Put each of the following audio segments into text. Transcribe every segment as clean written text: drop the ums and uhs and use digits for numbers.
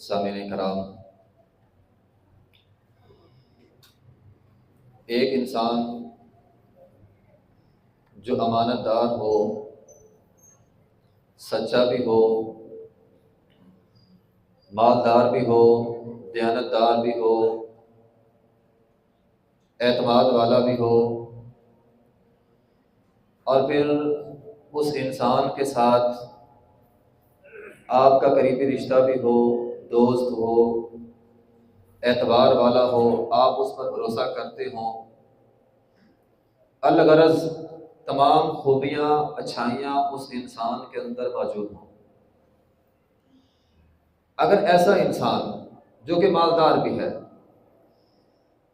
سامعین کرام، ایک انسان جو امانت دار ہو، سچا بھی ہو، مالدار بھی ہو، دیانتدار بھی ہو، اعتماد والا بھی ہو، اور پھر اس انسان کے ساتھ آپ کا قریبی رشتہ بھی ہو، دوست ہو، اعتبار والا ہو، آپ اس پر بھروسہ کرتے ہوں، الغرض تمام خوبیاں اچھائیاں اس انسان کے اندر موجود ہوں۔ اگر ایسا انسان جو کہ مالدار بھی ہے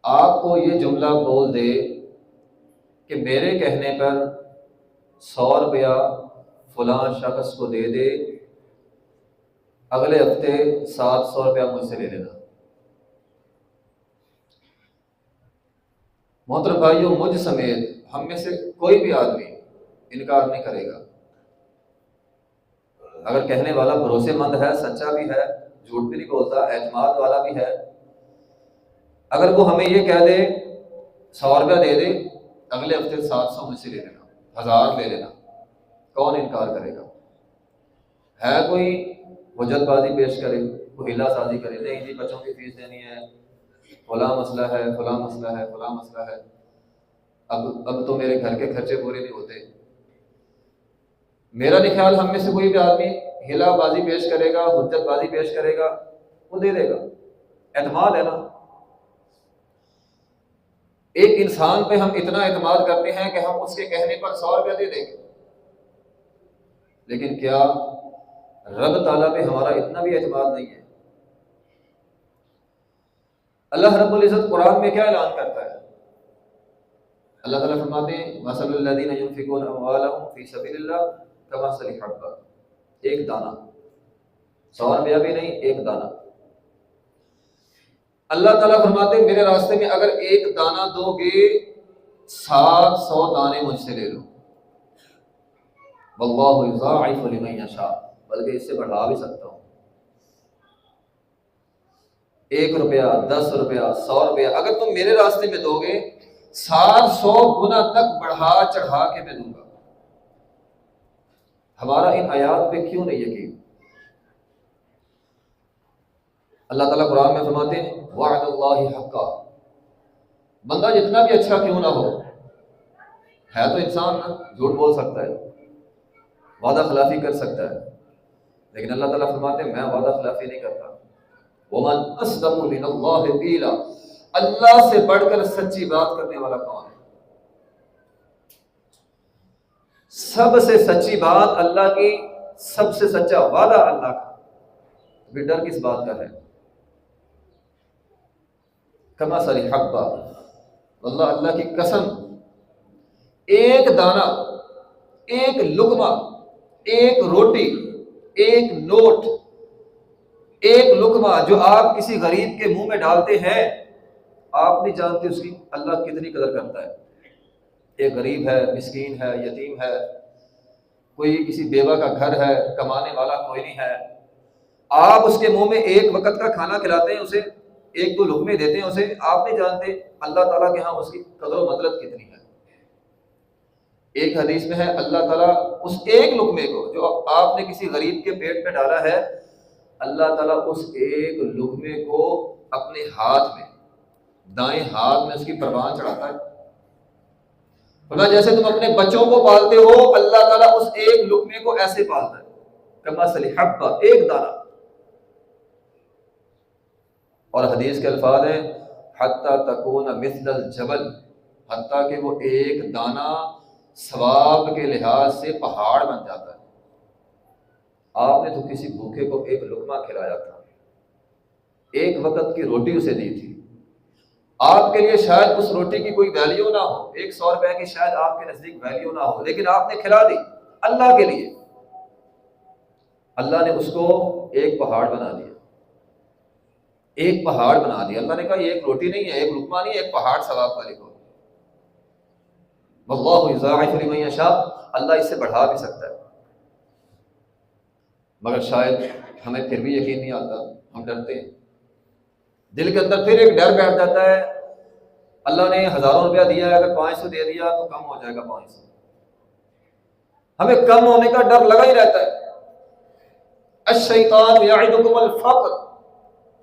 آپ کو یہ جملہ بول دے کہ میرے کہنے پر 100 روپیہ فلاں شخص کو دے دے، اگلے ہفتے 700 روپیہ مجھ سے لے لینا، محترم بھائیوں مجھ سمیت ہم میں سے کوئی بھی آدمی انکار نہیں کرے گا۔ اگر کہنے والا بھروسے مند ہے، سچا بھی ہے، جھوٹ بھی نہیں بولتا، اعتماد والا بھی ہے، اگر وہ ہمیں یہ کہہ دے 100 روپیہ دے دے، اگلے ہفتے 700 مجھ سے لے لینا، 1000 لے لینا، کون انکار کرے گا؟ ہے کوئی حجت بازی پیش کرے، کوئی ہیلا سازی کرے، نہیں جی بچوں کی فیس دینی ہے، فلاں مسئلہ ہے، فلاں مسئلہ ہے، فلاں مسئلہ ہے، اب تو میرے گھر کے خرچے پورے نہیں ہوتے۔ میرا نہیں خیال ہم میں سے کوئی بھی آدمی ہیلا بازی پیش کرے گا، حجت بازی پیش کرے گا، وہ دے دے گا، اعتماد ہے نا۔ ایک انسان پہ ہم اتنا اعتماد کرتے ہیں کہ ہم اس کے کہنے پر 100 روپیہ دے دیں گے، لیکن کیا رب تعالیٰ پہ ہمارا اتنا بھی اعتماد نہیں ہے؟ اللہ رب العزت قرآن میں کیا اعلان کرتا ہے؟ اللہ تعالیٰ فرماتے ہیں مثل الذین ينفقون اموالهم فی سبیل اللہ کمثل حبۃ، ایک دانہ، 100 روپیہ بھی نہیں، ایک دانہ۔ اللہ تعالیٰ فرماتے ہیں میرے راستے میں اگر ایک دانہ دو گے 700 دانے مجھ سے لے لو، واللہ یضاعف لمن یشاء، بلکہ اس سے بڑھا بھی سکتا ہوں۔ 1 روپیہ، 10 روپیہ، 100 روپیہ اگر تم میرے راستے میں دو گے 700 گنا تک بڑھا چڑھا کے میں دوں گا۔ ہمارا ان آیات پہ کیوں نہیں یقین؟ اللہ تعالیٰ قرآن میں فرماتے ہیں وعد اللہ حقا، بندہ جتنا بھی اچھا کیوں نہ ہو، ہے تو انسان نا، جھوٹ بول سکتا ہے، وعدہ خلافی کر سکتا ہے، لیکن اللہ تعالیٰ فرماتے ہیں میں وعدہ خلافی نہیں کرتا۔ ومن اصدق من اللہ قیلا، اللہ سے بڑھ کر سچی بات کرنے والا کون ہے؟ سب سے سچی بات اللہ کی، سب سے سچا وعدہ اللہ کا، پھر ڈر کس بات کا ہے؟ کمثل حبۃ، واللہ اللہ کی قسم، ایک دانہ، ایک لقمہ، ایک روٹی، ایک نوٹ، ایک لقمہ جو آپ کسی غریب کے منہ میں ڈالتے ہیں، آپ نہیں جانتے اس کی اللہ کتنی قدر کرتا ہے۔ ایک غریب ہے، مسکین ہے، یتیم ہے، کوئی کسی بیوہ کا گھر ہے، کمانے والا کوئی نہیں ہے، آپ اس کے منہ میں ایک وقت کا کھانا کھلاتے ہیں، اسے 1-2 لقمے دیتے ہیں اسے، آپ نہیں جانتے اللہ تعالیٰ کے ہاں اس کی قدر و مطلب کتنی ہے۔ ایک حدیث میں ہے اللہ تعالیٰ اس ایک لقمے کو جو آپ نے کسی غریب کے پیٹ میں ڈالا ہے، اللہ تعالیٰ اس ایک لقمے کو اپنے ہاتھ میں، دائیں ہاتھ میں اس کی پروان چڑھاتا ہے۔ فرمایا جیسے تم اپنے بچوں کو پالتے ہو، اللہ تعالیٰ اس ایک لقمے کو ایسے پالتا ہے، کمثل حبۃ، ایک دانہ۔ اور حدیث کے الفاظ ہیں حتیٰ تکون مثل الجبل، حتیٰ کہ وہ ایک دانہ ثواب کے لحاظ سے پہاڑ بن جاتا ہے۔ آپ نے تو کسی بھوکے کو ایک لقمہ کھلایا تھا، ایک وقت کی روٹی اسے دی تھی، آپ کے لیے شاید اس روٹی کی کوئی ویلیو نہ ہو، 100 روپے کی شاید آپ کے نزدیک ویلیو نہ ہو، لیکن آپ نے کھلا دی اللہ کے لیے، اللہ نے اس کو ایک پہاڑ بنا دیا، ایک پہاڑ بنا دیا۔ اللہ نے کہا یہ ایک روٹی نہیں ہے، ایک لقمہ نہیں ہے، ایک پہاڑ ثواب کا لکھو۔ واللہ یضاعف لمن یشاء، اللہ اس سے بڑھا بھی سکتا ہے۔ مگر شاید ہمیں پھر بھی یقین نہیں آتا، ہم ڈرتے ہیں، دل کے اندر پھر ایک ڈر بیٹھ جاتا ہے، اللہ نے 1000 روپیہ دیا ہے، اگر 500 دے دیا تو کم ہو جائے گا 500، ہمیں کم ہونے کا ڈر لگا ہی رہتا ہے۔ الشیطان یعدکم الفقر،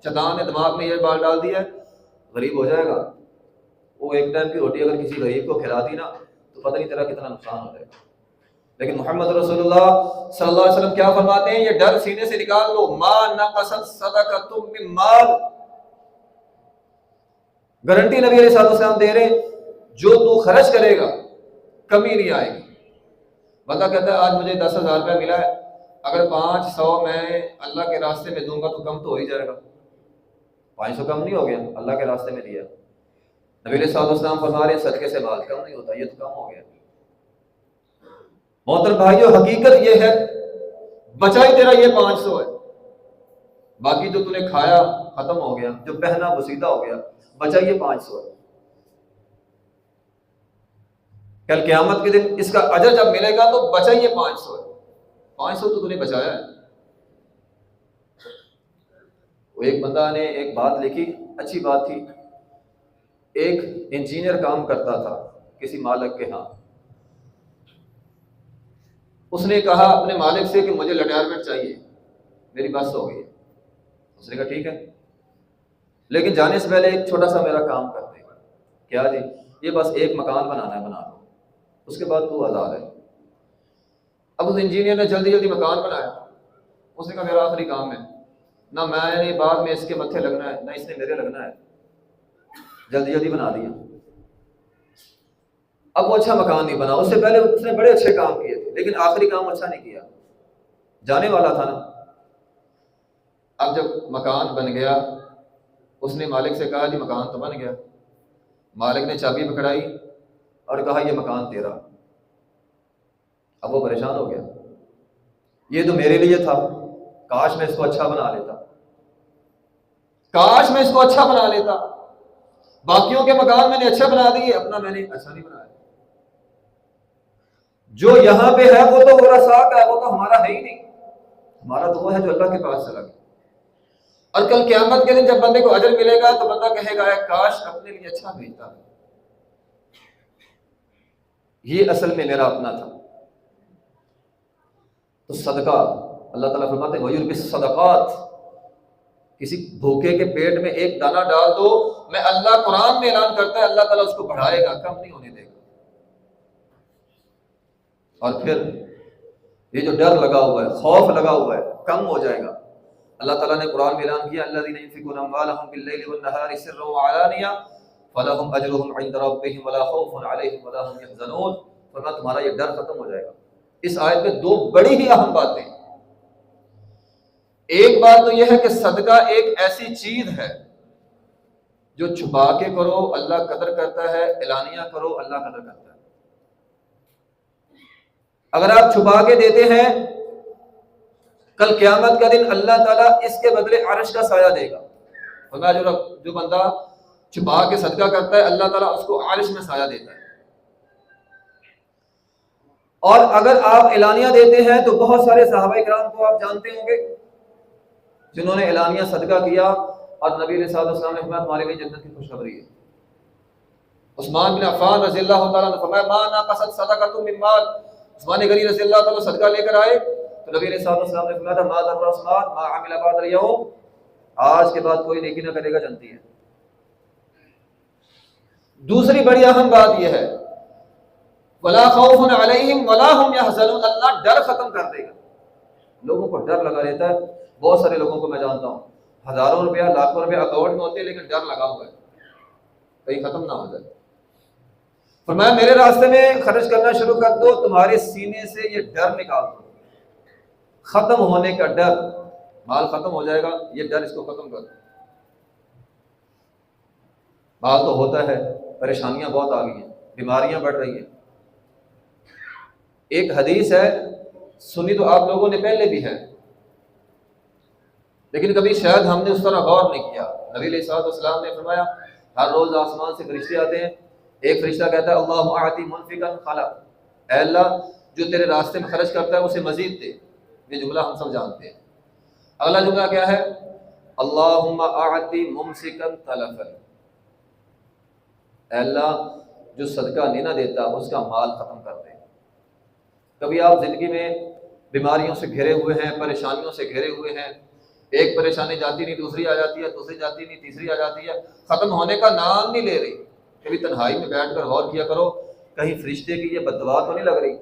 شیطان نے دماغ میں یہ بات ڈال دی ہے غریب ہو جائے گا، وہ ایک ٹائم کی روٹی اگر کسی غریب کو کھلا دی نا تو پتہ نہیں تیرا کتنا نقصان ہو جائے گا۔ لیکن محمد رسول اللہ صلی اللہ علیہ وسلم کیا فرماتے ہیں، یہ ڈر سینے سے نکال لو، ما نقصت صدقۃ من مال، گارنٹی نبی علیہ الصلوۃ والسلام دے رہے، جو تو خرچ کرے گا کمی نہیں آئے گی۔ بندہ کہتا ہے آج مجھے 10,000 روپیہ ملا ہے، اگر 500 میں اللہ کے راستے میں دوں گا تو کم تو ہو ہی جائے گا، 500 کم نہیں ہو گیا، اللہ کے راستے میں دیا۔ نبی علیہ الصلوۃ والسلام فرما رہے ہیں صدقے سے مال کم نہیں ہوتا، یہ تو کم ہو گیا۔ محترم بھائیو، حقیقت یہ ہے بچا ہی تیرا یہ 500 ہے، باقی جو تو نے کھایا ختم ہو گیا، جو پہنا بسیدہ ہو گیا، بچا یہ 500 ہے۔ کل قیامت کے دن اس کا اجر جب ملے گا تو بچا یہ 500 ہے، 500 تو نے بچایا ہے۔ وہ ایک بندہ نے ایک بات لکھی، اچھی بات تھی، ایک انجینئر کام کرتا تھا کسی مالک کے ہاں، اس نے کہا اپنے مالک سے کہ مجھے ریٹائرمنٹ چاہیے، میری بس ہو گئی ہے۔ اس نے کہا ٹھیک ہے، لیکن جانے سے پہلے ایک چھوٹا سا میرا کام کر دے۔ کیا جی؟ یہ بس ایک مکان بنانا ہے، بنا دو، اس کے بعد تو آزاد ہے۔ اب اس انجینئر نے جلدی جلدی مکان بنایا، اس نے کہا میرا آخری کام ہے، نہ میں نے بعد میں اس کے متھے لگنا ہے نہ اس نے میرے لگنا ہے، جلدی جلدی بنا دیا۔ اب وہ اچھا مکان نہیں بنا، اس سے پہلے اس نے بڑے اچھے کام کیے تھے، لیکن آخری کام اچھا نہیں کیا، جانے والا تھا نا۔ اب جب مکان بن گیا، اس نے مالک سے کہا جی مکان تو بن گیا۔ مالک نے چابی پکڑائی اور کہا یہ مکان تیرا۔ اب وہ پریشان ہو گیا، یہ تو میرے لیے تھا، کاش میں اس کو اچھا بنا لیتا، کاش میں اس کو اچھا بنا لیتا، باقیوں کے مکان میں نے اچھے بنا دیے، اپنا میں نے اچھا نہیں بنایا۔ جو یہاں پہ ہے وہ تو ورثاء کا ہے، وہ تو ہمارا ہے ہی نہیں، ہمارا تو وہ ہے جو اللہ کے پاس چلا گیا۔ اور کل قیامت کے دن جب بندے کو اجر ملے گا تو بندہ کہے گا اے کاش اپنے لیے اچھا بھیجتا، یہ اصل میں میرا اپنا تھا۔ تو صدقہ، اللہ تعالیٰ فرماتے ہیں وَيُرْبِ الصَّدَقَاتِ، کسی بھوکے کے پیٹ میں ایک دانہ ڈال دو، میں اللہ قرآن میں اعلان کرتا ہے اللہ تعالیٰ اس کو بڑھائے گا، کم نہیں ہونے دے گا۔ اور پھر یہ جو ڈر لگا ہوا ہے، خوف لگا ہوا ہے، کم ہو جائے گا۔ اللہ تعالیٰ نے قرآن میں اعلان کیا الذین ينفقون اموالهم باللیل والنہار سرا وعلانیہ فلہم اجرہم عند ربہم ولا خوف علیہم ولا هم يحزنون، فرمایا تمہارا یہ ڈر ختم ہو جائے گا۔ اس آیت میں دو بڑی ہی اہم باتیں، ایک بات تو یہ ہے کہ صدقہ ایک ایسی چیز ہے جو چھپا کے کرو اللہ قدر کرتا ہے، اعلانیہ کرو اللہ قدر کرتا ہے۔ اگر آپ چھپا کے دیتے ہیں، کل قیامت کا دن اللہ تعالیٰ اس کے بدلے عرش کا سایہ دے گا۔ فرمایا جو بندہ چھپا کے صدقہ کرتا ہے اللہ تعالیٰ اس کو عرش میں سایہ دیتا ہے۔ اور اگر آپ اعلانیہ دیتے ہیں تو بہت سارے صحابہ کرام کو آپ جانتے ہوں گے جنہوں نے اعلانیہ صدقہ کیا اور نبی علیہ الصلوۃ والسلام نے فرمایا تمہارے لیے جنت کی خوشخبری ہے۔ عثمان بن عفان رضی اللہ تعالیٰ نے فرمایا ما نقصت صدقۃ من مال، عثمان غنی رضی اللہ تعالیٰ صدقہ لے کر آئے تو نبی علیہ الصلوۃ والسلام نے فرمایا ما ضر عثمان ما عمل بعد اليوم، آج کے بعد کوئی نیکی نہ کرے گا جنتی ہے۔ دوسری بڑی اہم بات یہ ہے ولا خوف علیہم ولا هم يحزنون، اللہ ڈر ختم کر دے گا۔ لوگوں کو ڈر لگا رہتا ہے، بہت سارے لوگوں کو میں جانتا ہوں ہزاروں روپیہ لاکھوں روپیہ اکاؤنٹ میں ہوتے ہیں لیکن ڈر لگا ہوا ہے کہیں ختم نہ ہو جائے۔ فرمایا میرے راستے میں خرچ کرنا شروع کر دو، تمہارے سینے سے یہ ڈر نکال دو، ختم ہونے کا ڈر، مال ختم ہو جائے گا یہ ڈر اس کو ختم کر دو۔ مال تو ہوتا ہے، پریشانیاں بہت آ گئی ہیں، بیماریاں بڑھ رہی ہیں۔ ایک حدیث ہے سنی تو آپ لوگوں نے پہلے بھی ہے لیکن کبھی شاید ہم نے اس طرح غور نہیں کیا۔ نبی علیہ الصلوۃ والسلام نے فرمایا ہر روز آسمان سے فرشتے آتے ہیں، ایک فرشتہ کہتا ہے اللہم اعطی منفقا خلف، اے اللہ جو تیرے راستے میں خرچ کرتا ہے اسے مزید دے، یہ جملہ ہم سب جانتے ہیں. اگلا جملہ کیا ہے؟ اللہم اعطی ممسکا تلفا. اے اللہ جو صدقہ نہیں نہ دیتا اس کا مال ختم کر دے. کبھی آپ زندگی میں بیماریوں سے گھرے ہوئے ہیں، پریشانیوں سے گھرے ہوئے ہیں، ایک پریشانی جاتی نہیں دوسری آ جاتی ہے، دوسری جاتی نہیں تیسری آ جاتی ہے، ختم ہونے کا نام نہیں لے رہی. کبھی تنہائی میں بیٹھ کر غور کیا کرو، کہیں فرشتے کی یہ بد دعا تو نہیں لگ رہی؟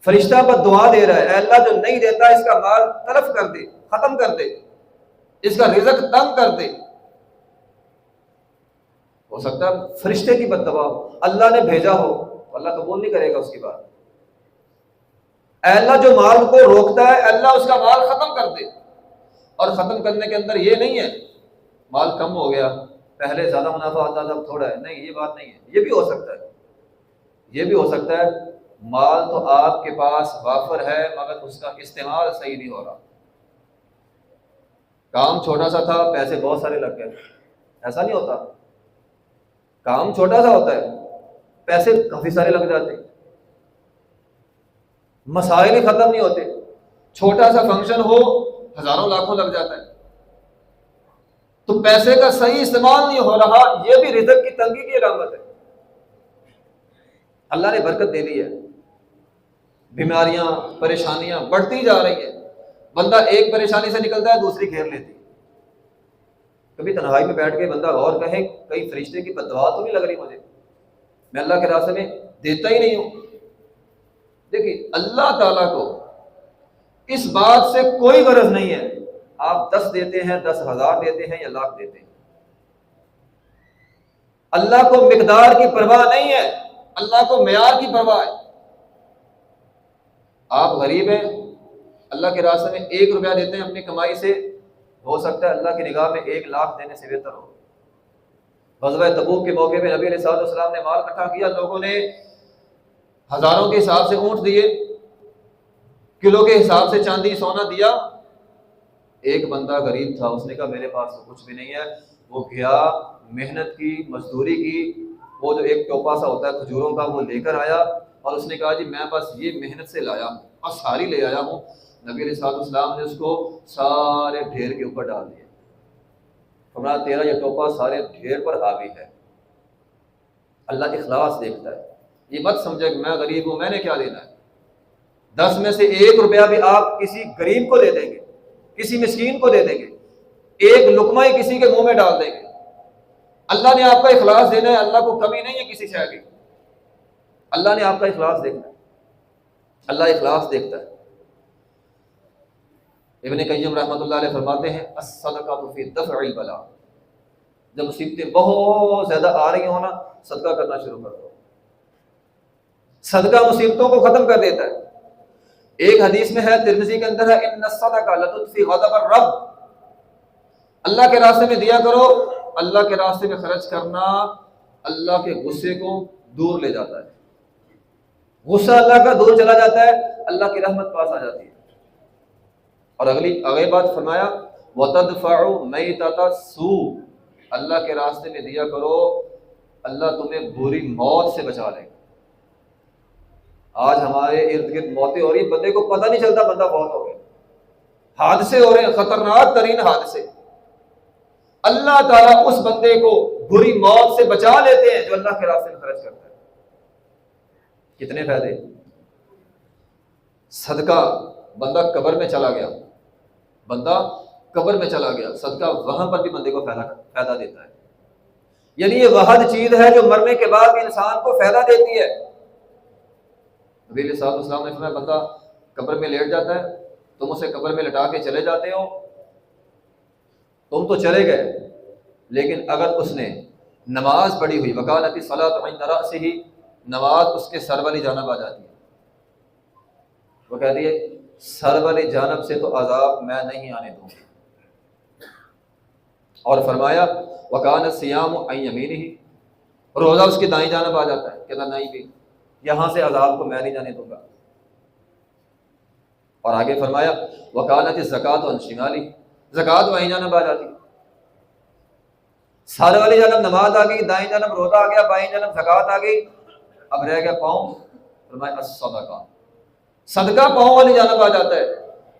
فرشتہ بد دعا دے رہا ہے، اے اللہ جو نہیں دیتا اس کا مال تلف کر دے، ختم کر دے، اس کا رزق تنگ کر دے. ہو سکتا ہے فرشتے کی بد دعا اللہ نے بھیجا ہو، اللہ قبول نہیں کرے گا اس کی بات. اے اللہ جو مال کو روکتا ہے اللہ اس کا مال ختم کر دے. اور ختم کرنے کے اندر یہ نہیں ہے مال کم ہو گیا، پہلے زیادہ منافع آتا تھا اب تھوڑا ہے، نہیں یہ بات نہیں ہے. یہ بھی ہو سکتا ہے، یہ بھی ہو سکتا ہے مال تو آپ کے پاس وافر ہے مگر اس کا استعمال صحیح نہیں ہو رہا. کام چھوٹا سا تھا پیسے بہت سارے لگ گئے. ایسا نہیں ہوتا، کام چھوٹا سا ہوتا ہے پیسے کافی سارے لگ جاتے ہیں، مسائل ہی ختم نہیں ہوتے. چھوٹا سا فنکشن ہو ہزاروں لاکھوں لگ جاتا ہے. تو پیسے کا صحیح استعمال نہیں ہو رہا، یہ بھی رزق کی تنگی کی علامت ہے. اللہ نے برکت دے دی ہے، بیماریاں پریشانیاں بڑھتی جا رہی ہیں، بندہ ایک پریشانی سے نکلتا ہے دوسری گھیر لیتی. کبھی تنہائی میں بیٹھ کے بندہ غور کہے کئی فرشتے کی بد دعا تو نہیں لگ رہی مجھے، میں اللہ کے راستے میں دیتا ہی نہیں ہوں. دیکھیے اللہ تعالیٰ کو اس بات سے کوئی غرض نہیں ہے آپ 10 دیتے ہیں، 10,000 دیتے ہیں یا لاکھ دیتے ہیں. اللہ کو مقدار کی پرواہ نہیں ہے، اللہ کو معیار کی پرواہ ہے. آپ غریب ہیں، اللہ کے راستے میں 1 روپیہ دیتے ہیں اپنی کمائی سے، ہو سکتا ہے اللہ کی نگاہ میں 1 لاکھ دینے سے بہتر ہو. غزوہ تبوک کے موقع پہ نبی علیہ الصلوۃ والسلام نے مال اکٹھا کیا، لوگوں نے ہزاروں کے حساب سے اونٹ دیے، کلو کے حساب سے چاندی سونا دیا. ایک بندہ غریب تھا، اس نے کہا میرے پاس تو کچھ بھی نہیں ہے. وہ گیا محنت کی، مزدوری کی، وہ جو ایک ٹوپا سا ہوتا ہے کھجوروں کا وہ لے کر آیا اور اس نے کہا جی میں بس یہ محنت سے لایا ہوں اور ساری لے آیا ہوں. نبی علیہ الصلوۃ والسلام نے اس کو سارے ڈھیر کے اوپر ڈال دیا. فرمایا تیرا یہ ٹوپا سارے ڈھیر پر حاوی ہے. اللہ اخلاص دیکھتا ہے. یہ مت سمجھے کہ میں غریب ہوں میں نے کیا دینا ہے. 10 میں سے 1 روپیہ بھی آپ کسی غریب کو دے دیں گے، کسی مسکین کو دے دیں گے، 1 لقمہ ہی کسی کے منہ میں ڈال دیں گے. اللہ نے آپ کا اخلاص دینا ہے، اللہ کو کمی نہیں ہے کسی شے کی. اللہ نے آپ کا اخلاص دیکھنا ہے، اللہ اخلاص دیکھتا ہے. ابن قیم رحمۃ اللہ علیہ فرماتے ہیں الصدقۃ فی دفع البلاء. جب مصیبتیں بہت زیادہ آ رہی ہوں نا صدقہ کرنا شروع کر دو. صدقہ مصیبتوں کو ختم کر دیتا ہے. ایک حدیث میں ہے ترمذی کے اندر ہے ان الصدقہ لتطفی غضب الرب. اللہ کے راستے میں دیا کرو، اللہ کے راستے میں خرچ کرنا اللہ کے غصے کو دور لے جاتا ہے. غصہ اللہ کا دور چلا جاتا ہے، اللہ کی رحمت پاس آ جاتی ہے. اور اگلی بات فرمایا وَتَدْفَعُ مَيْتَةَ السُّوءِ. اللہ کے راستے میں دیا کرو، اللہ تمہیں بری موت سے بچا لے گا. آج ہمارے ارد گرد موتیں ہو رہی، بندے کو پتہ نہیں چلتا بندہ بہت ہو گیا. حادثے ہو رہے ہیں، خطرناک ترین حادثے. اللہ تعالیٰ اس بندے کو بری موت سے بچا لیتے ہیں جو اللہ کے راستے میں خرچ کرتا ہے. کتنے فائدے. صدقہ بندہ قبر میں چلا گیا، بندہ قبر میں چلا گیا، صدقہ وہاں پر بھی بندے کو فائدہ دیتا ہے. یعنی یہ واحد چیز ہے جو مرنے کے بعد بھی انسان کو فائدہ دیتی ہے. نبی علیہ الصلوۃ والسلام نے فرمایا بندہ قبر میں لیٹ جاتا ہے، تم اسے قبر میں لٹا کے چلے جاتے ہو، تم تو چلے گئے، لیکن اگر اس نے نماز پڑھی ہوئی وکانت الصلاۃ عند رأسہ، نماز اس کے سر والی جانب آ جاتی ہے. وہ کہتی ہے سر والی جانب سے تو عذاب میں نہیں آنے دوں گی. اور فرمایا وکان الصیام عن یمینہ، روزہ اس کی دائیں جانب آ جاتا ہے، کہتا نہیں بھی یہاں سے عذاب کو میں نہیں جانے دوں گا. اور آگے فرمایا وکانت الزکوٰۃ عن شمالہ، زکوٰۃ بائیں جانب آ جاتی. سر والی جانب نماز آ گئی، دائیں جانب روزہ آ گیا، بائیں جانب زکوٰۃ آ گئی، اب رہ گیا پاؤں. فرمایا الصدقہ، صدقہ پاؤں والی جانب آ جاتا ہے،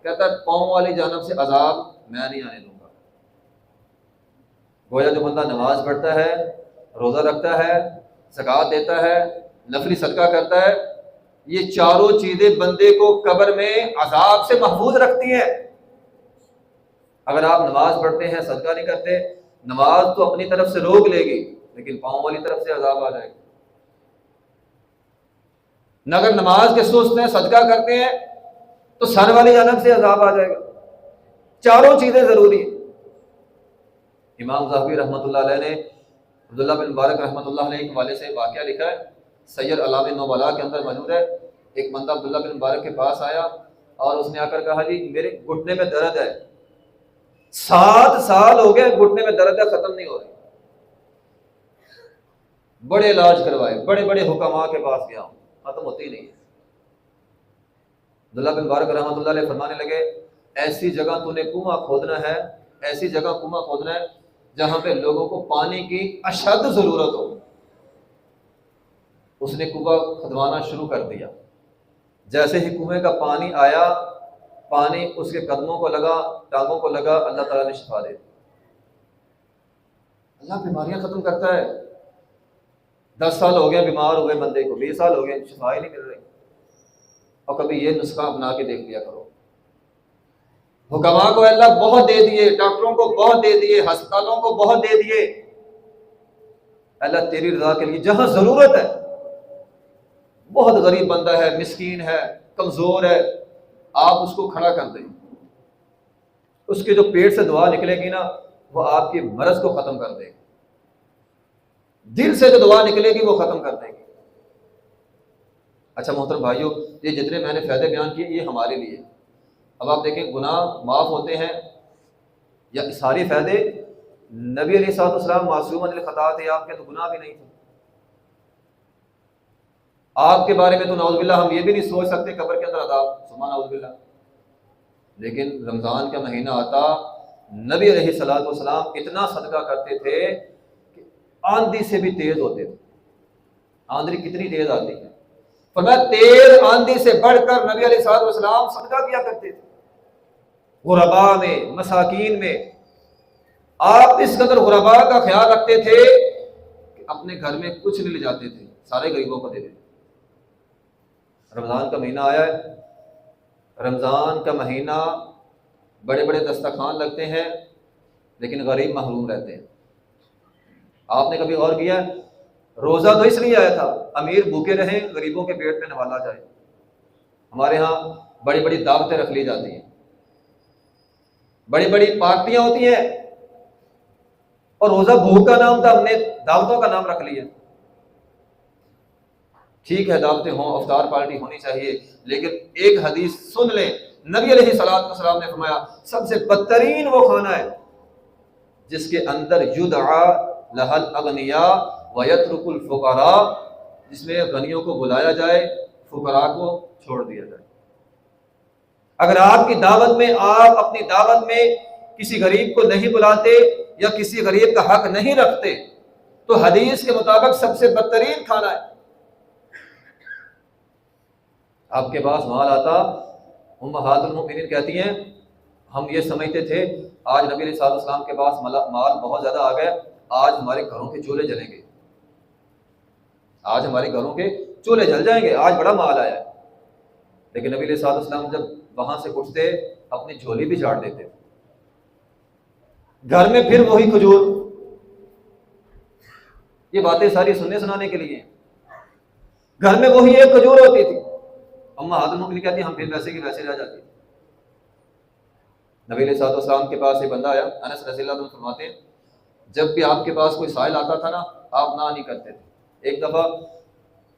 کہتا ہے پاؤں والی جانب سے عذاب میں نہیں آنے دوں گا۔ گویا جو بندہ نماز پڑھتا ہے، روزہ رکھتا ہے، زکوٰۃ دیتا ہے، نفلی صدقہ کرتا ہے، یہ چاروں چیزیں بندے کو قبر میں عذاب سے محفوظ رکھتی ہیں۔ اگر آپ نماز پڑھتے ہیں، صدقہ نہیں کرتے، نماز تو اپنی طرف سے روک لے گی لیکن پاؤں والی طرف سے عذاب آ جائے گا۔ نہ اگر نماز کے سست ہیں، صدقہ کرتے ہیں تو سر والی جانب سے عذاب آ جائے گا۔ چاروں چیزیں ضروری ہیں۔ امام ذہبی رحمۃ اللہ علیہ نے عبداللہ بن مبارک رحمۃ اللہ علیہ کے حوالے سے واقعہ لکھا ہے، سیر علام النبلاء کے اندر موجود ہے۔ ایک بندہ عبداللہ بن مبارک کے پاس آیا اور اس نے آ کر کہا جی میرے گھٹنے میں درد ہے، 7 سال ہو گئے گھٹنے میں درد ہے، ختم نہیں ہو رہی۔ بڑے علاج کروائے، بڑے بڑے حکماء کے پاس گیا ہوں، ختم ہوتی ہی نہیں ہے۔ عبداللہ بن مبارک رحمۃ اللہ علیہ فرمانے لگے ایسی جگہ تو نے کنواں کھودنا ہے، ایسی جگہ کنواں کھودنا ہے جہاں پہ لوگوں کو پانی کی اشد ضرورت ہو۔ اس نے کنواں کھدوانا شروع کر دیا۔ جیسے ہی کنویں کا پانی آیا، پانی اس کے قدموں کو لگا، ٹانگوں کو لگا، اللہ تعالیٰ نے شفا دے دی۔ اللہ بیماریاں ختم کرتا ہے۔ 10 سال ہو گئے بیمار ہوئے بندے کو، 20 سال ہو گئے، شفا ہی نہیں مل رہی۔ اور کبھی یہ نسخہ اپنا کے دیکھ لیا کرو۔ حکماء کو اللہ بہت دے دیے، ڈاکٹروں کو بہت دے دیے، ہسپتالوں کو بہت دے دیے، اللہ تیری رضا کے لیے جہاں ضرورت ہے، بہت غریب بندہ ہے، مسکین ہے، کمزور ہے، آپ اس کو کھڑا کر دیں، اس کے جو پیٹ سے دعا نکلے گی نا وہ آپ کی مرض کو ختم کر دے گی، دل سے جو دعا نکلے گی وہ ختم کر دے گی۔ اچھا محترم بھائیوں، یہ جتنے میں نے فائدے بیان کیے یہ ہمارے لیے۔ اب آپ دیکھیں گناہ معاف ہوتے ہیں یا ساری فائدے، نبی علیہ الصلوۃ والسلام معصوم عن الخطا تھے، آپ کے تو گناہ بھی نہیں تھے۔ آپ کے بارے میں تو نعوذ باللہ ہم یہ بھی نہیں سوچ سکتے قبر کے اندر عذاب، سبحان نعوذ باللہ۔ لیکن رمضان کا مہینہ آتا، نبی علیہ الصلوۃ والسلام اتنا صدقہ کرتے تھے کہ آندھی سے بھی تیز ہوتے تھے۔ آندھی کتنی تیز آتی ہے، فرمایا تیز آندھی سے بڑھ کر نبی علیہ الصلوۃ والسلام صدقہ کیا کرتے تھے، غرباء میں، مساکین میں۔ آپ اس قدر غرباء کا خیال رکھتے تھے کہ اپنے گھر میں کچھ نہیں لے جاتے تھے، سارے غریبوں کو دے دیتے۔ رمضان کا مہینہ آیا ہے، رمضان کا مہینہ بڑے بڑے دسترخوان لگتے ہیں لیکن غریب محروم رہتے ہیں۔ آپ نے کبھی غور کیا ہے؟ روزہ تو اس لیے آیا تھا امیر بھوکے رہیں، غریبوں کے پیٹ میں نوالا جائے۔ ہمارے ہاں بڑی بڑی دعوتیں رکھ لی جاتی ہیں، بڑی بڑی پارٹیاں ہوتی ہیں، اور روزہ بھوک کا نام تھا، ہم نے دعوتوں کا نام رکھ لیا۔ ٹھیک ہے دعوتیں ہوں، افطار پارٹی ہونی چاہیے، لیکن ایک حدیث سن لیں، نبی علیہ الصلوۃ والسلام نے فرمایا سب سے بدترین وہ کھانا ہے جس کے اندر یدعا لہ الاغنیاء ویترک الفقراء، جس میں غنیوں کو بلایا جائے، فقراء کو چھوڑ دیا جائے۔ اگر آپ کی دعوت میں، آپ اپنی دعوت میں کسی غریب کو نہیں بلاتے یا کسی غریب کا حق نہیں رکھتے تو حدیث کے مطابق سب سے بدترین کھانا ہے۔ آپ کے پاس مال آتا، امہات المؤمنین کہتی ہیں ہم یہ سمجھتے تھے آج نبی علیہ الصلوۃ والسلام کے پاس مال بہت زیادہ آ گیا، آج ہمارے گھروں کے چولہے جلیں گے، آج ہمارے گھروں کے چولہے جل جائیں گے، آج بڑا مال آیا ہے۔ لیکن نبی علیہ الصلوۃ والسلام جب وہاں سے اٹھتے اپنی جھولی بھی جھاڑ دیتے، گھر میں پھر وہی کھجور۔ یہ باتیں ساری سننے سنانے کے لیے، گھر میں وہی ایک کھجور ہوتی تھی، امہات المؤمنین کہتی ہم پھر ویسے کی ویسے رہ جاتے۔ نبی علیہ الصلوۃ والسلام کے پاس ایک بندہ آیا، انس رضی اللہ عنہ فرماتے ہیں جب بھی آپ کے پاس کوئی سائل آتا تھا نا آپ نہ نہیں کرتے تھے۔ ایک دفعہ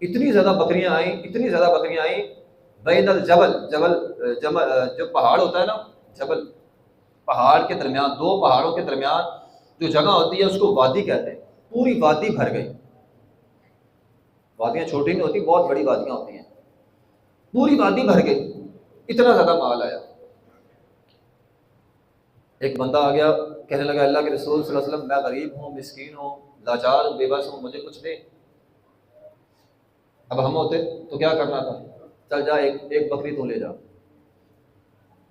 اتنی زیادہ بکریاں آئیں بین الجبل، جو پہاڑ ہوتا ہے نا، جبل پہاڑ کے درمیان، 2 پہاڑوں کے درمیان جو جگہ ہوتی ہے اس کو وادی کہتے ہیں، پوری وادی بھر گئی۔ وادیاں چھوٹی نہیں ہوتی، بہت بڑی وادیاں ہوتی ہیں، پوری وادی بھر گئی، اتنا زیادہ مال آیا۔ ایک بندہ آ گیا کہنے لگا اللہ کے رسول صلی اللہ علیہ وسلم میں غریب ہوں، مسکین ہوں، لاچار ہوں، بے بس ہوں، مجھے کچھ دے۔ اب ہم ہوتے تو کیا کرنا تھا؟ چل جا ایک بکری تو لے جا.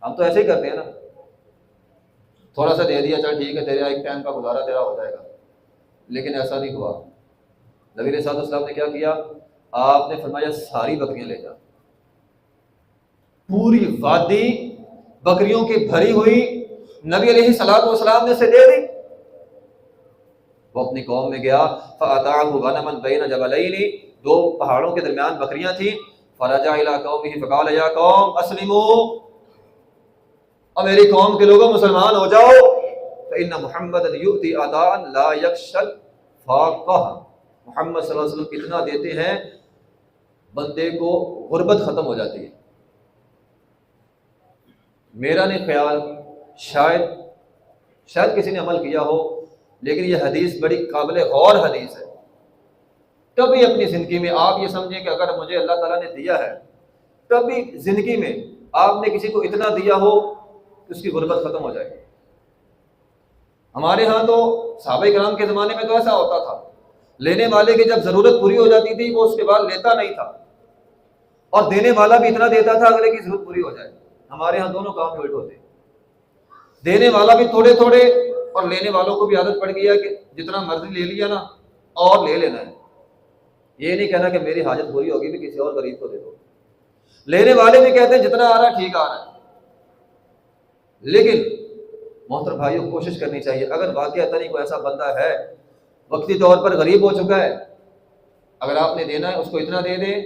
ہم تو ایسے ہی کرتے ہیں نا, تھوڑا سا دے دیا, چل ٹھیک ہے تیرا ایک ٹائم کا گزارا تیرا ہو جائے گا. لیکن ایسا نہیں ہوا. نبی علیہ الصلوۃ والسلام نے کیا کیا؟ آپ نے فرمایا ساری بکریاں لے جا. پوری وادی بکریوں کی بھری ہوئی نبی علیہ الصلوۃ والسلام نے سے دے دی. وہ اپنی قوم میں گیا, فَأَتَاعَهُ غَنَمًا بَيْنَ جَبَلَيْنِ, دو پہاڑوں کے درمیان بکریاں تھیں. فَرَجَعَ إِلَىٰ قَوْمِهِ فَقَالَ يَا قَوْمِ أَسْلِمُوا, اور میری قوم کے لوگوں مسلمان ہو جاؤ. فَإِنَّ مُحَمَّدًا يُؤْتِي عَطَاءً لَا يَخْشَى الْفَاقَةَ, محمد صلی اللہ علیہ وسلم اتنا دیتے ہیں بندے کو غربت ختم ہو جاتی ہے. میرا نہیں خیال, شاید کسی نے عمل کیا ہو, لیکن یہ حدیث بڑی قابل غور حدیث ہے. کبھی اپنی زندگی میں آپ یہ سمجھیں کہ اگر مجھے اللہ تعالیٰ نے دیا ہے, کبھی زندگی میں آپ نے کسی کو اتنا دیا ہو کہ اس کی غربت ختم ہو جائے. ہمارے ہاں تو صحابہ کرام کے زمانے میں تو ایسا ہوتا تھا, لینے والے کی جب ضرورت پوری ہو جاتی تھی وہ اس کے بعد لیتا نہیں تھا, اور دینے والا بھی اتنا دیتا تھا اگلے کی ضرورت پوری ہو جائے. ہمارے ہاں دونوں کام الٹ ہوتے, دینے والا بھی تھوڑے تھوڑے, اور لینے والوں کو بھی عادت پڑ گئی ہے کہ جتنا مرضی لے لیا نا اور لے لینا ہے. یہ نہیں کہنا کہ میری حاجت پوری ہوگی بھی کسی اور غریب کو دے دو. لینے والے بھی کہتے ہیں جتنا آ رہا ہے ٹھیک آ رہا ہے. لیکن محترم بھائیوں, کوشش کرنی چاہیے, اگر واقعہ کوئی ایسا بندہ ہے وقتی طور پر غریب ہو چکا ہے, اگر آپ نے دینا ہے اس کو اتنا دے دیں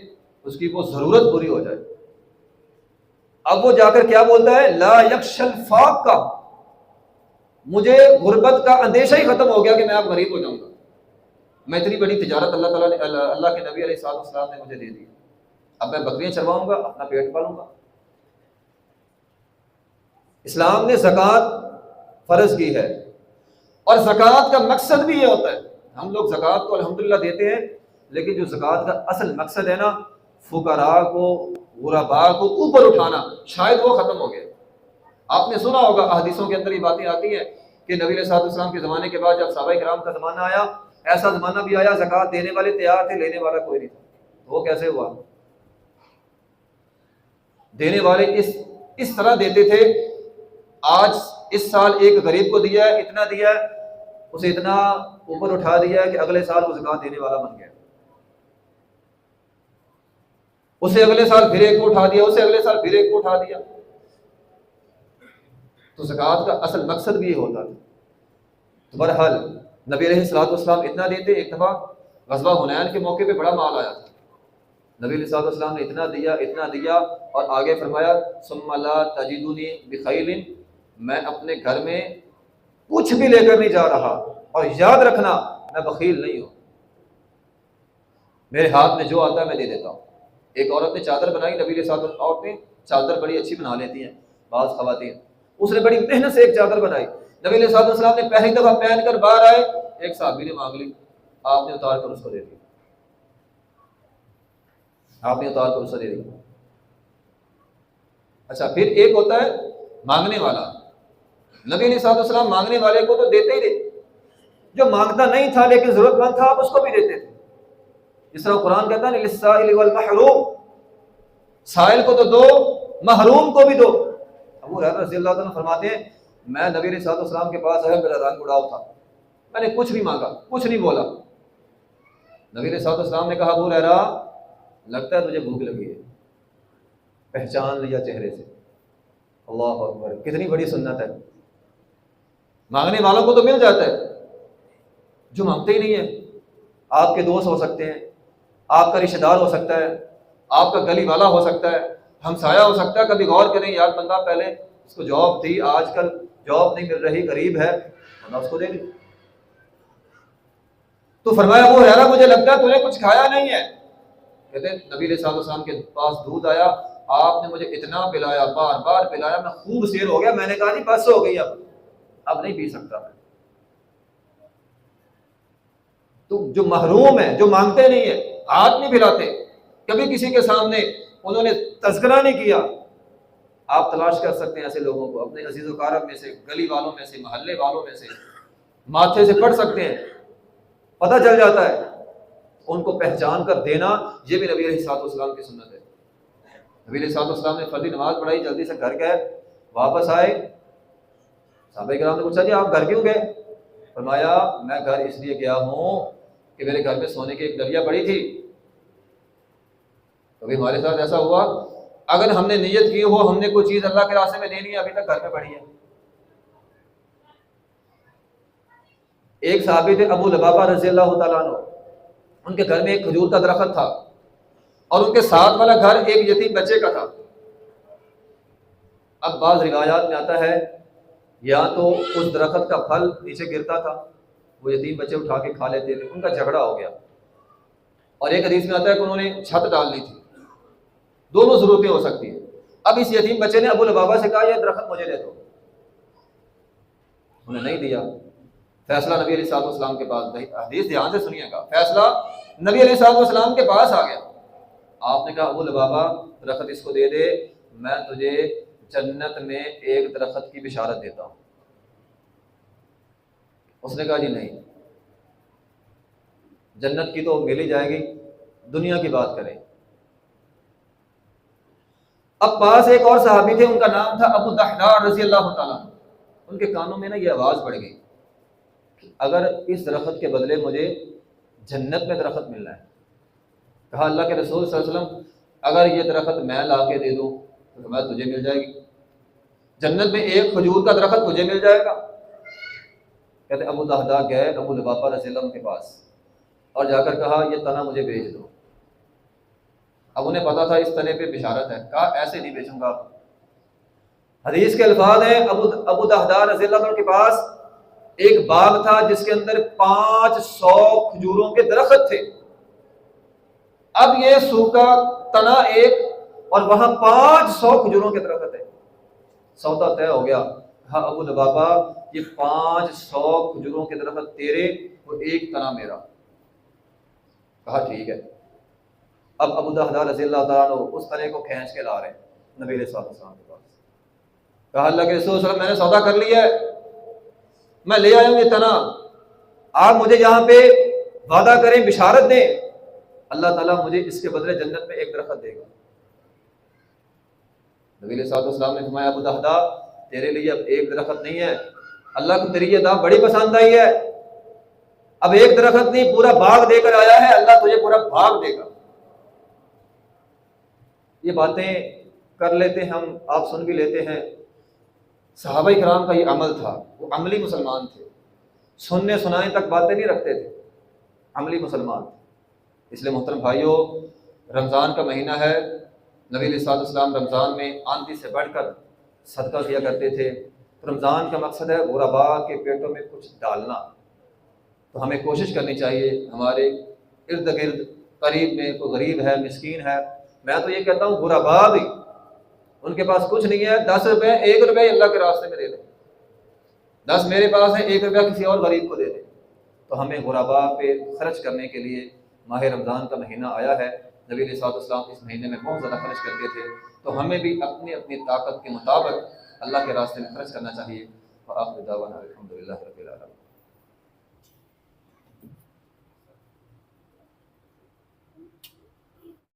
اس کی وہ ضرورت پوری ہو جائے. اب وہ جا کر کیا بولتا ہے؟ لا یخشى الفاقہ, مجھے غربت کا اندیشہ ہی ختم ہو گیا کہ میں اب غریب ہو جاؤں گا. میں اتنی بڑی تجارت اللہ تعالیٰ نے, اللہ کے نبی علیہ الصلوۃ والسلام نے مجھے دے دی, اب میں بکریاں چرواؤں گا, اپنا پیٹ پالوں گا. اسلام نے زکوٰۃ فرض کی ہے, اور زکوٰۃ کا مقصد بھی یہ ہوتا ہے. ہم لوگ زکوٰۃ کو الحمدللہ دیتے ہیں, لیکن جو زکوٰۃ کا اصل مقصد ہے نا, فقراء کو, غرباء کو اوپر اٹھانا, شاید وہ ختم ہو گیا. آپ نے سنا ہوگا احادیثوں کے اندر یہ باتیں آتی ہیں کہ نبی علیہ الصلوۃ والسلام کے زمانے کے بعد جب صحابہ کرام کا زمانہ آیا, ایسا زمانہ بھی آیا زکوٰۃ دینے والے تیار تھے, لینے والا کوئی نہیں تھا. وہ کیسے ہوا؟ دینے والے اس طرح دیتے تھے, آج اس سال ایک غریب کو دیا ہے, اتنا دیا ہے, اسے اتنا اوپر اٹھا دیا ہے کہ اگلے سال وہ زکوٰۃ دینے والا بن گیا. اسے اگلے سال پھر ایک کو اٹھا دیا, اسے اگلے سال پھر ایک کو اٹھا دیا. تو زکوٰۃ کا اصل مقصد بھی یہ ہوتا تھا. تو بہرحال نبی علیہ الصلوۃ والسلام اتنا دیتے. ایک دفعہ غزوہ حنین کے موقع پہ بڑا مال آیا تھا, نبی علیہ الصلوۃ والسلام نے اتنا دیا, اور آگے فرمایا ثم لا تجدنی بخیل, میں اپنے گھر میں کچھ بھی لے کر نہیں جا رہا, اور یاد رکھنا میں بخیل نہیں ہوں, میرے ہاتھ میں جو آتا ہے میں دے دیتا ہوں. ایک عورت نے چادر بنائی, نبی علیہ الصلوۃ والسلام, عورتیں چادر بڑی اچھی بنا لیتی ہیں بعض خواتین, اس نے بڑی محنت سے ایک چادر بنائی. نبی علیہ الصلوۃ والسلام نے پہلی دفعہ پہن کر باہر آئے, ایک صحابی نے مانگ لی, آپ نے اتار کر اس کو دے دی. اچھا, پھر ایک ہوتا ہے مانگنے والا. نبی علیہ الصلوۃ والسلام مانگنے والے کو تو دیتے ہی تھے, جو مانگتا نہیں تھا لیکن ضرورت مند تھا آپ اس کو بھی دیتے تھے. اس طرح قرآن کہتا ہے للسائل والمحروم, سائل کو تو دو, محروم کو بھی دو. ابو ہریرہ رضی اللہ عنہ فرماتے ہیں میں نبی علیہ الصلوۃ والسلام کے پاس آیا, میرا رنگ اڑاؤ تھا, میں نے کچھ نہیں مانگا, کچھ نہیں بولا. نبی علیہ الصلوۃ والسلام نے کہا ابو ہریرہ لگتا ہے تجھے بھوک لگی ہے, پہچان لیا چہرے سے. اللہ اکبر, کتنی بڑی سنت ہے. مانگنے والوں کو تو مل جاتا ہے, جو مانگتے ہی نہیں ہے. آپ کے دوست ہو سکتے ہیں, آپ کا رشتہ دار ہو سکتا ہے, آپ کا گلی والا ہو سکتا ہے, ہمسایہ ہو سکتا ہے. کبھی غور کریں, یار بندہ پہلے اس کو جاب تھی, آج کل جاب نہیں مل رہی, غریب ہے, بندہ اس کو دے دی. تو فرمایا ابو ہریرہ مجھے لگتا ہے تو نے کچھ کھایا نہیں ہے. کہتے ہیں نبی علیہ الصلوۃ والسلام کے پاس دودھ آیا, آپ نے مجھے اتنا پلایا, بار بار پلایا, میں خوب سیر ہو گیا. میں نے کہا جی بس ہو گئی, اب نہیں پی سکتا میں. تو جو محروم ہے, جو مانگتے نہیں ہے, ہاتھ نہیں پھیلاتے, کبھی کسی کے سامنے انہوں نے تذکرہ نہیں کیا, آپ تلاش کر سکتے ہیں ایسے لوگوں کو اپنے عزیز و اقارب میں سے, گلی والوں میں سے, محلے والوں میں سے, ماتھے سے پڑھ سکتے ہیں, پتہ چل جاتا ہے. ان کو پہچان کر دینا, یہ بھی نبی علیہ الصلوۃ والسلام کی سنت ہے. نبی علیہ الصلوۃ والسلام نے فردی نماز پڑھائی، جلدی سے گھر گئے، واپس آئے، صحابہ کرام نے پوچھا جی آپ گھر کیوں گئے؟ فرمایا میں گھر اس لیے گیا ہوں کہ میرے گھر میں سونے کی ایک ڈلیا پڑی تھی، کبھی ہمارے ساتھ ایسا ہوا اگر ہم نے نیت کی ہو ہم نے کوئی چیز اللہ کے راستے میں دینی ہے، ابھی تک گھر میں پڑی ہے۔ ایک صحابی تھے ابو لبابہ رضی اللہ تعالیٰ عنہ، ان کے گھر میں ایک کھجور کا درخت تھا اور ان کے ساتھ والا گھر ایک یتیم بچے کا تھا۔ اب بعض روایات میں آتا ہے یا تو اس درخت کا پھل نیچے گرتا تھا، وہ یتیم بچے اٹھا کے کھا لیتے تھے، ان کا جھگڑا ہو گیا، اور ایک حدیث میں آتا ہے کہ انہوں نے چھت ڈال لی تھی، دونوں ضرورتیں ہو سکتی ہیں۔ اب اس یتیم بچے نے ابو لبابہ سے کہا یہ درخت مجھے دے دو، انہوں نے نہیں دیا۔ فیصلہ نبی علیہ الصلوۃ والسلام کے پاس، حدیث دھیان سے سنیے گا، فیصلہ نبی علیہ الصلوۃ والسلام کے پاس آ گیا۔ آپ نے کہا ابو لبابہ درخت اس کو دے دے، میں تجھے جنت میں ایک درخت کی بشارت دیتا ہوں۔ اس نے کہا جی نہیں، جنت کی تو مل ہی جائے گی، دنیا کی بات کریں۔ اب پاس ایک اور صحابی تھے، ان کا نام تھا ابو دحداء رضی اللہ تعالیٰ عنہ، ان کے کانوں میں نا یہ آواز پڑ گئی کہ اگر اس درخت کے بدلے مجھے جنت میں درخت ملنا ہے، کہا اللہ کے رسول صلی اللہ علیہ وسلم اگر یہ درخت میں لا کے دے دوں تو میں تجھے مل جائے گی، جنت میں ایک کھجور کا درخت تجھے مل جائے گا۔ کہتے ابو دحداء گئے ابو لبابہ رضی اللہ عنہ کے پاس اور جا کر کہا یہ تنا مجھے بیچ دو۔ اب انہیں پتا تھا اس تنے پہ بشارت ہے، کہا ایسے نہیں بیچوں گا۔ حدیث کے الفاظ ہیں ابو دحداء رضی اللہ عنہ کے پاس ایک باغ تھا جس کے اندر 500 کھجوروں کے درخت تھے، اب یہ سوکھا تنا ایک اور وہاں 500 کھجوروں کے درخت ہے، سودا طے ہو گیا۔ کہا ابو لبابہ یہ 500 کھجوروں کے درخت تیرے اور ایک تنا میرا۔ کہا ٹھیک ہے۔ اب ابو دحداء رضی اللہ تعالیٰ عنہ اس تنے کو کھینچ کے لا رہے ہیں نبی علیہ الصلوۃ والسلام کے پاس۔ کہا اللہ کے رسول صلی اللہ علیہ وسلم میں نے سودا کر لیا ہے، میں لے آیا ہوں یہ تنا، آپ مجھے یہاں پہ وعدہ کریں، بشارت دیں، اللہ تعالیٰ مجھے اس کے بدلے جنت میں ایک درخت دے گا۔ نبی علیہ الصلوۃ والسلام نے فرمایا ابو دحداء تیرے لیے اب ایک درخت نہیں ہے، اللہ کو تیری یہ دعا بڑی پسند آئی ہے، اب ایک درخت نہیں پورا باغ دے کر آیا ہے، اللہ تجھے پورا باغ دے گا۔ یہ باتیں کر لیتے ہم، آپ سن بھی لیتے ہیں، صحابہ کرام کا یہ عمل تھا، وہ عملی مسلمان تھے، سننے سنائیں تک باتیں نہیں رکھتے تھے، عملی مسلمان تھے۔ اس لیے محترم بھائیوں، رمضان کا مہینہ ہے، نبی علیہ الصلوۃ والسلام رمضان میں آندھی سے بڑھ کر صدقہ کیا کرتے تھے۔ تو رمضان کا مقصد ہے غرباء کے پیٹوں میں کچھ ڈالنا، تو ہمیں کوشش کرنی چاہیے ہمارے ارد گرد قریب میں کوئی غریب ہے، مسکین ہے، میں تو یہ کہتا ہوں غرباء بھی، ان کے پاس کچھ نہیں ہے، 10 روپے 1 روپے اللہ کے راستے میں دے دیں، 10 میرے پاس ہے، 1 روپیہ کسی اور غریب کو دے دیں۔ تو ہمیں غرباء پہ خرچ کرنے کے لیے ماہ رمضان کا مہینہ آیا ہے، نبی علیہ الصلوۃ والسلام اس مہینے میں بہت زیادہ خرچ کرتے تھے، تو ہمیں بھی اپنی اپنی طاقت کے مطابق اللہ کے راستے میں خرچ کرنا چاہیے۔ وآخر دعوانا الحمدللہ رب العالمین۔